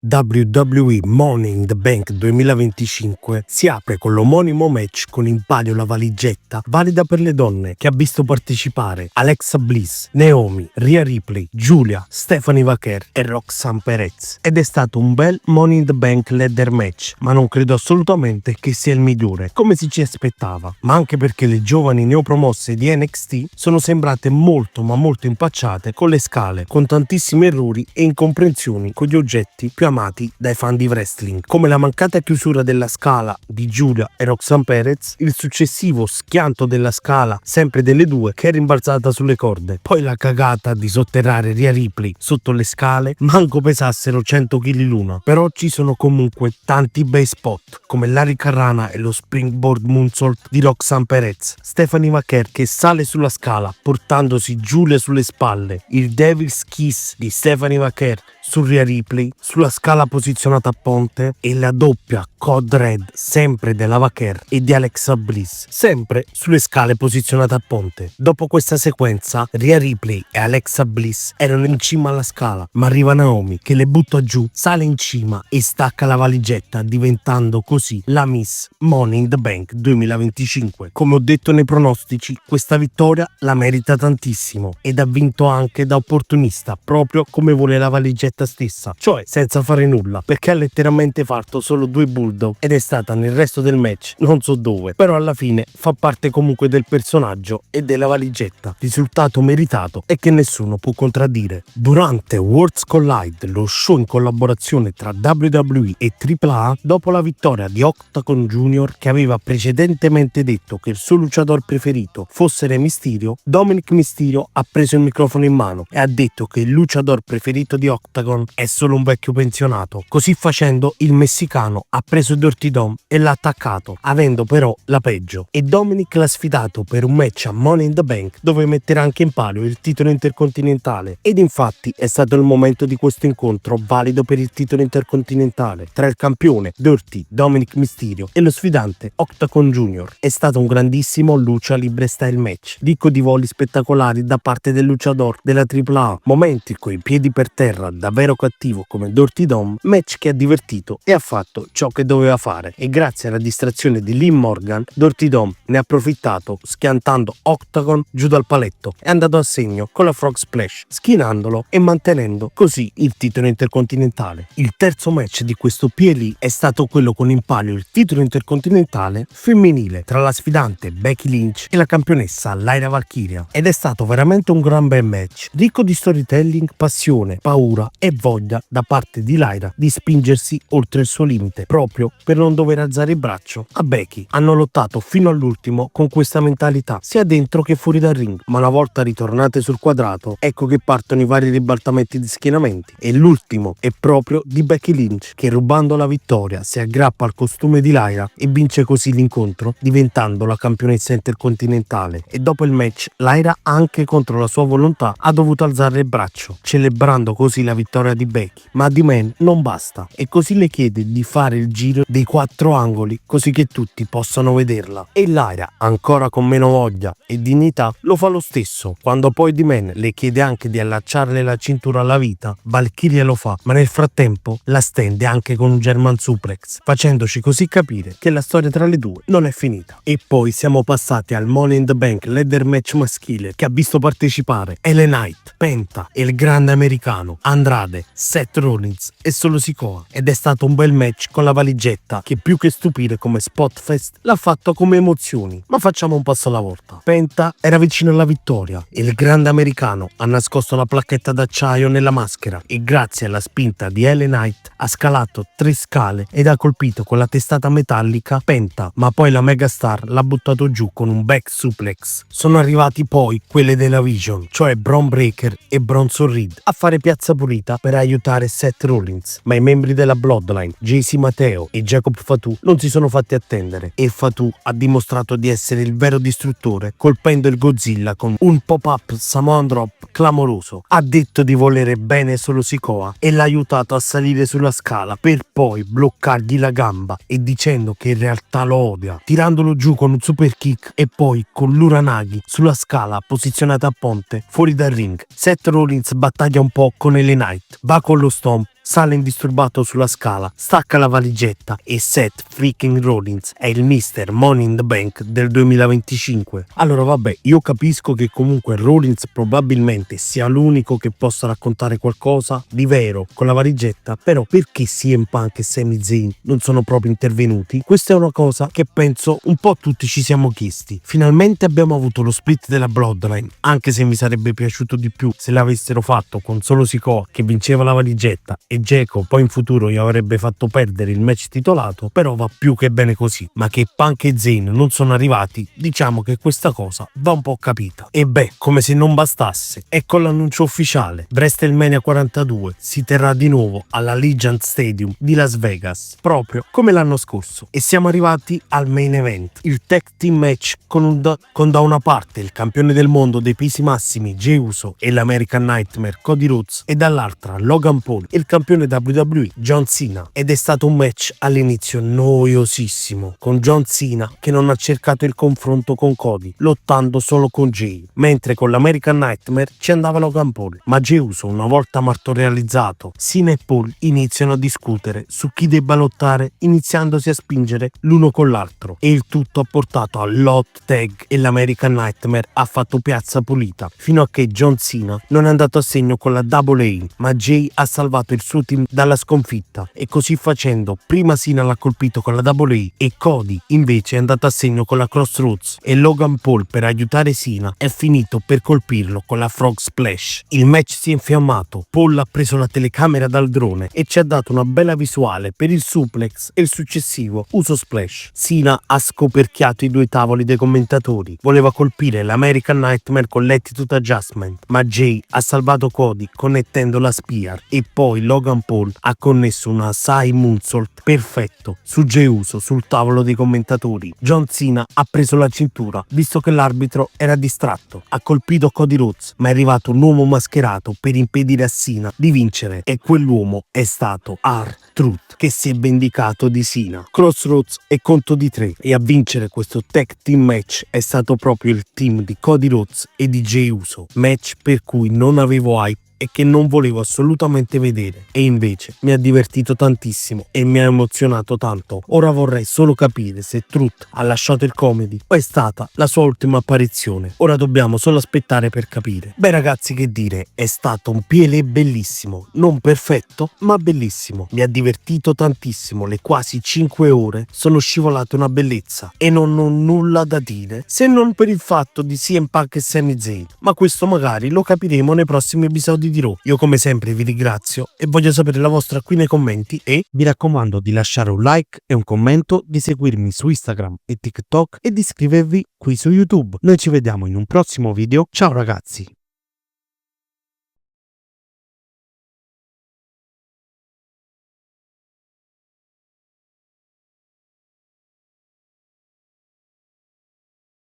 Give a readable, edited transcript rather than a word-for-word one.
WWE Money in the Bank 2025 si apre con l'omonimo match con in palio la valigetta valida per le donne che ha visto partecipare Alexa Bliss, Naomi, Rhea Ripley, Giulia, Stephanie Vaquer e Roxanne Perez. Ed è stato un bel Money in the Bank ladder match, ma non credo assolutamente che sia il migliore, come si ci aspettava, ma anche perché le giovani neopromosse di NXT sono sembrate molto impacciate con le scale, con tantissimi errori e incomprensioni con gli oggetti più amati dai fan di wrestling, come la mancata chiusura della scala di Giulia e Roxanne Perez, il successivo schianto della scala sempre delle due che è rimbalzata sulle corde, poi la cagata di sotterrare Rhea Ripley sotto le scale, manco pesassero 100 kg l'una. Però ci sono comunque tanti bei spot come l'Hurricanrana e lo Springboard Moonsault di Roxanne Perez, Stephanie Vaquer che sale sulla scala portandosi Giulia sulle spalle, il Devil's Kiss di Stephanie Vaquer su Rhea Ripley, sulla scala posizionata a ponte e la doppia Code Red sempre della Vaquer e di Alexa Bliss, sempre sulle scale posizionate a ponte. Dopo questa sequenza Rhea Ripley e Alexa Bliss erano in cima alla scala, ma arriva Naomi che le butta giù, sale in cima e stacca la valigetta, diventando così la Miss Money in the Bank 2025. Come ho detto nei pronostici, questa vittoria la merita tantissimo ed ha vinto anche da opportunista, proprio come vuole la valigetta stessa, cioè senza fare nulla, perché ha letteralmente fatto solo 2 bulldog ed è stata nel resto del match non so dove, però alla fine fa parte comunque del personaggio e della valigetta, risultato meritato e che nessuno può contraddire. Durante Worlds Collide, lo show in collaborazione tra WWE e AAA, dopo la vittoria di Octagon Junior che aveva precedentemente detto che il suo luciatore preferito fosse Re Mysterio, Dominic Mysterio ha preso il microfono in mano e ha detto che il luciatore preferito di Octagon è solo un vecchio pensionato. Così facendo il messicano ha preso Dirty Dom e l'ha attaccato, avendo però la peggio, e Dominic l'ha sfidato per un match a Money in the Bank dove metterà anche in palio il titolo intercontinentale, ed infatti è stato il momento di questo incontro valido per il titolo intercontinentale tra il campione Dirty Dominic Mysterio e lo sfidante Octagon Junior. È stato un grandissimo lucha libre style match, ricco di voli spettacolari da parte del luchador della AAA, momenti coi piedi per terra davvero cattivo come Dirty Dom, match che ha divertito e ha fatto ciò che doveva fare, e grazie alla distrazione di Liv Morgan Dirty Dom ne ha approfittato schiantando Octagon giù dal paletto e è andato a segno con la Frog Splash, schinandolo e mantenendo così il titolo intercontinentale. Il terzo match di questo PLE è stato quello con in palio il titolo intercontinentale femminile tra la sfidante Becky Lynch e la campionessa Lyra Valkyria, ed è stato veramente un gran bel match, ricco di storytelling, passione, paura e voglia da parte di Lyra di spingersi oltre il suo limite proprio per non dover alzare il braccio a Becky. Hanno lottato fino all'ultimo con questa mentalità sia dentro che fuori dal ring, ma una volta ritornate sul quadrato ecco che partono i vari ribaltamenti di schienamenti, e l'ultimo è proprio di Becky Lynch che, rubando la vittoria, si aggrappa al costume di Lyra e vince così l'incontro diventando la campionessa intercontinentale. E dopo il match Lyra, anche contro la sua volontà, ha dovuto alzare il braccio celebrando così la vittoria di Becky, ma di Man non basta e così le chiede di fare il giro dei 4 angoli così che tutti possano vederla, e Lyra, ancora con meno voglia e dignità, lo fa lo stesso. Quando poi di Man le chiede anche di allacciarle la cintura alla vita, Valkyria lo fa, ma nel frattempo la stende anche con un German suplex, facendoci così capire che la storia tra le due non è finita. E poi siamo passati al Money in the Bank ladder match maschile che ha visto partecipare LA Knight, Penta e il grande americano Andrade, Seth Rollins e Solo Sikoa, ed è stato un bel match con la valigetta che, più che stupire come spot fest, l'ha fatto come emozioni. Ma facciamo un passo alla volta. Penta era vicino alla vittoria e il grande americano ha nascosto la placchetta d'acciaio nella maschera e grazie alla spinta di LA Knight ha scalato 3 scale ed ha colpito con la testata metallica Penta, ma poi la megastar l'ha buttato giù con un back suplex. Sono arrivati poi quelle della Vision, cioè Bron Breakker e Bronson Reed, a fare piazza pulita per aiutare Seth Rollins, ma i membri della Bloodline, JC Mateo e Jacob Fatu, non si sono fatti attendere e Fatu ha dimostrato di essere il vero distruttore, colpendo il Godzilla con un pop-up Samoan Drop clamoroso. Ha detto di volere bene Solo Sikoa e l'ha aiutato a salire sulla scala per poi bloccargli la gamba e dicendo che in realtà lo odia, tirandolo giù con un super kick e poi con l'Uranagi sulla scala posizionata a ponte fuori dal ring. Seth Rollins battaglia un po' con LA Knight, va con lo stomp, sale indisturbato sulla scala, stacca la valigetta e Seth freaking Rollins è il Mr. Money in the Bank del 2025. Allora vabbè, io capisco che comunque Rollins probabilmente sia l'unico che possa raccontare qualcosa di vero con la valigetta, però perché CM Punk e Sami Zayn non sono proprio intervenuti? Questa è una cosa che penso un po' tutti ci siamo chiesti. Finalmente abbiamo avuto lo split della Bloodline, anche se mi sarebbe piaciuto di più se l'avessero fatto con solo Sikoa che vinceva la valigetta e Jericho poi in futuro gli avrebbe fatto perdere il match titolato, però va più che bene così. Ma che Punk e Zayn non sono arrivati, diciamo che questa cosa va un po' capita. E beh, come se non bastasse, ecco l'annuncio ufficiale: WrestleMania 42 si terrà di nuovo alla Allegiant Stadium di Las Vegas, proprio come l'anno scorso. E siamo arrivati al main event, il tag team match con da una parte il campione del mondo dei pesi massimi Jey Uso e l'American Nightmare Cody Rhodes e dall'altra Logan Paul e il campione WWE John Cena. Ed è stato un match all'inizio noiosissimo, con John Cena che non ha cercato il confronto con Cody, lottando solo con Jey, mentre con l'American Nightmare ci andava Logan Paul. Ma Jey Uso, una volta martorializzato, Cena e Paul iniziano a discutere su chi debba lottare, iniziandosi a spingere l'uno con l'altro, e il tutto ha portato all'hot tag e l'American Nightmare ha fatto piazza pulita, fino a che John Cena non è andato a segno con la Double A, ma Jey ha salvato il suo team dalla sconfitta, e così facendo prima Cena l'ha colpito con la Double A e Cody invece è andato a segno con la Crossroads, e Logan Paul, per aiutare Cena, è finito per colpirlo con la Frog Splash. Il match si è infiammato, Paul ha preso la telecamera dal drone e ci ha dato una bella visuale per il suplex e il successivo Uso Splash. Cena ha scoperchiato i due tavoli dei commentatori, voleva colpire l'American Nightmare con l'Attitude Adjustment, ma Jey ha salvato Cody connettendo la Spear, e poi Logan Paul ha connesso una Sai Moonsault perfetto su Jey Uso sul tavolo dei commentatori. John Cena ha preso la cintura, visto che l'arbitro era distratto, ha colpito Cody Rhodes, ma è arrivato un uomo mascherato per impedire a Cena di vincere, e quell'uomo è stato R-Truth, che si è vendicato di Cena. Crossroads e conto di 3, e a vincere questo tag team match è stato proprio il team di Cody Rhodes e di Jey Uso, match per cui non avevo hype e che non volevo assolutamente vedere, e invece mi ha divertito tantissimo e mi ha emozionato tanto. Ora vorrei solo capire se Truth ha lasciato il comedy o è stata la sua ultima apparizione. Ora dobbiamo solo aspettare per capire. Beh ragazzi, che dire, è stato un PLE bellissimo, non perfetto ma bellissimo. Mi ha divertito tantissimo, le quasi 5 ore sono scivolate una bellezza e non ho nulla da dire se non per il fatto di CM Punk e Sami Zayn, ma questo magari lo capiremo nei prossimi episodi di Raw. Io come sempre vi ringrazio e voglio sapere la vostra qui nei commenti, e vi raccomando di lasciare un like e un commento, di seguirmi su Instagram e TikTok e di iscrivervi qui su YouTube. Noi ci vediamo in un prossimo video. Ciao ragazzi!